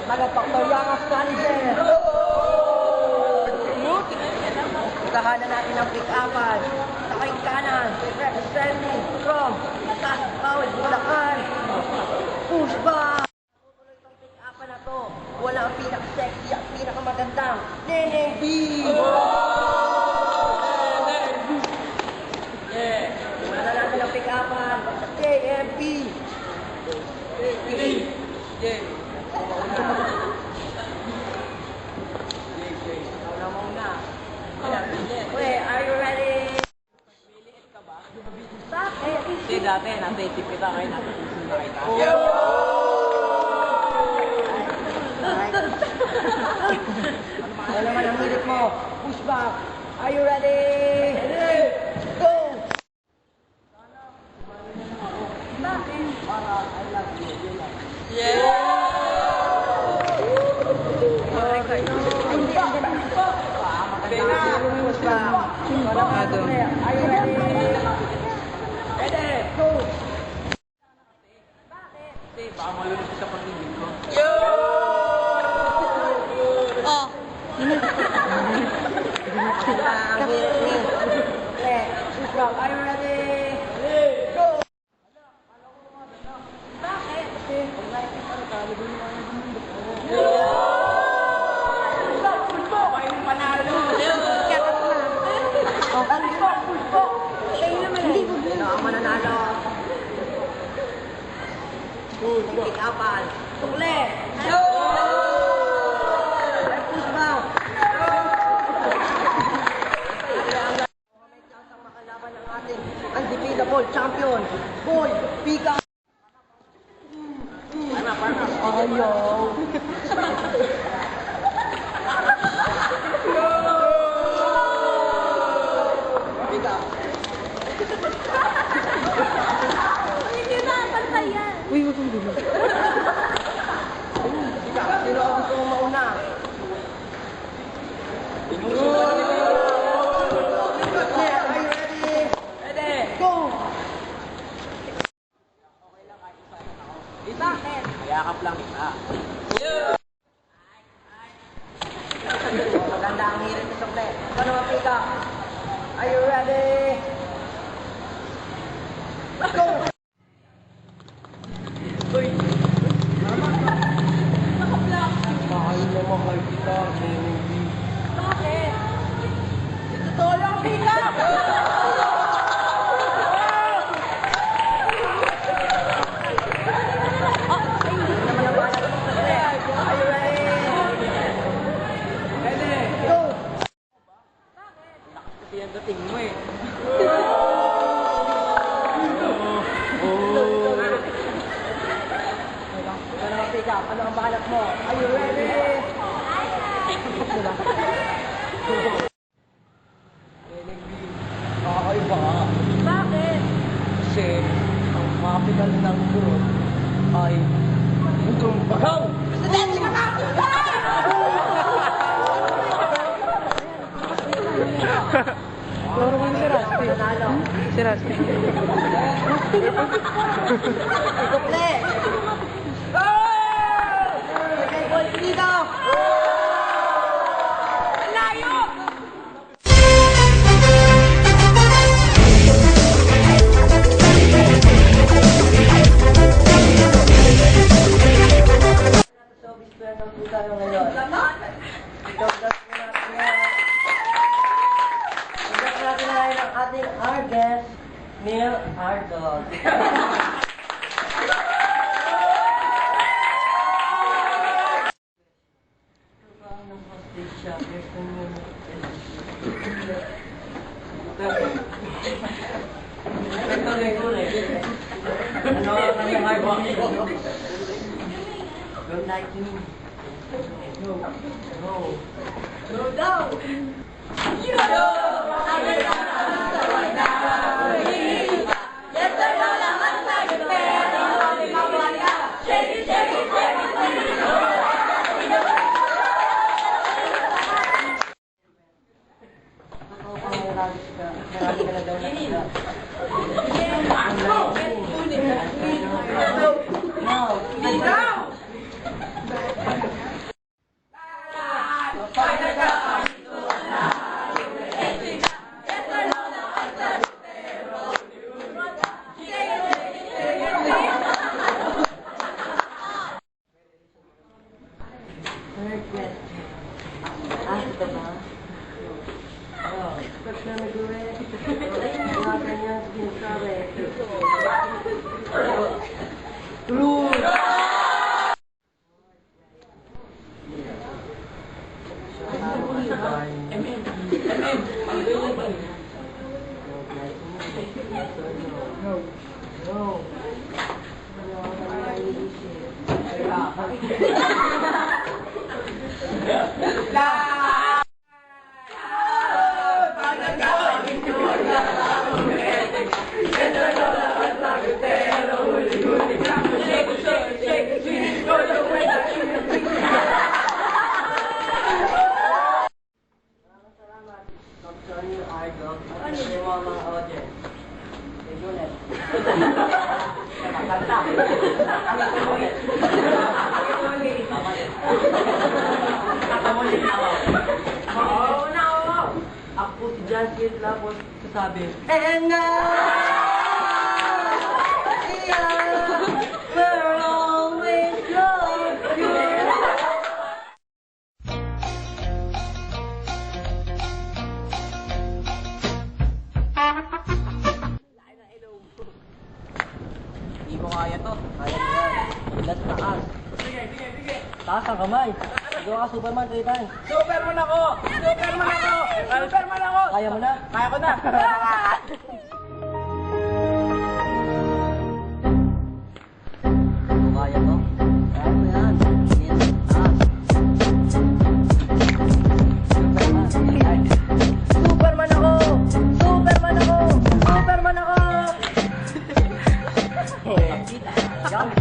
Taga-Pactorianas Canicer. Kahanan natin ang pick-upan. Sa kayong kanan, representing from Tascawit, Bulacan. Pushback! Tutuloy itong pick-upan na to. Wala ang pinaka-sexy at pinaka-magandang Neneng B! Wala na natin ang pick-upan. JMP! Wait, are you ready? Miliit ka ba? Bakit? Kasi dati, nasa isip kita kayo, nasa puso na kita. Ano naman ang hirit mo? Push back. Are you ready? Go! Bakit? Para I love you. Push back. Are you ready? Ready? Go! Bakit? Kasi baka malulog sa pag-ibig ko. Oh. Ang hirit ni. Push back. Are you ready? Go! Bakit? Kasi kung nakikita ka, libin mo ang mundo ko. Kayong panalo! Sino ang mananalo? Pick-upan. Tukle! Push back. May chance ang makalaban ng ating undefeatable champion, Boy Pika! Ayaw! Pika! Hindi na pantayan. Uy, wag kang gulo. Pika! Sino ang gusto mong mauna? Are you ready? Pwede! Go! Bakit? Mayakap lang kita. Maganda ang hirit ni Sokle. Ikaw naman, Pika. Are you ready? Go! Uy! Mahal na mahal kita, Neneng B. Bakit? Totoo lang, Pika! Are you ready? Pwede! Go! Kasi yung dating mo eh. Ikaw naman, Pika. Ano ang bahanap mo? Are you ready? Neneng B, kakaiba ka. Bakit? Kasi ang capital ng Burot ay Bugong Bagaw! Laro ko si Raspi. Nanalo. Si Raspi. Tukle! Okay, boy, dito! Layo! Showbiz player ng po tayo ngayon. Showbiz natin ngayon ang ating our guest, Neil Ardog. Ng hostage siya, here's the new Ano ang kanyang hardwork? Don't like me. No. No. No down. Marami ka na daw nakita. No. Third question. Ito ba? Pag na nag-uwi, mga ganyan sinasabi. True! No. Ako si John Keith Lapos sasabi, and now, we're always love you. Hindi mo kaya to. Kaya yan. Ilat taas. Sige. Taas ang kamay. Gawa ka Superman 3 times. Superman ako! Superman ako! Kaya mo na? Kaya ko na! Kaya mo? Kaya mo yan. Ilat taas. Superman ako! Superman ako! Superman ako! Yan.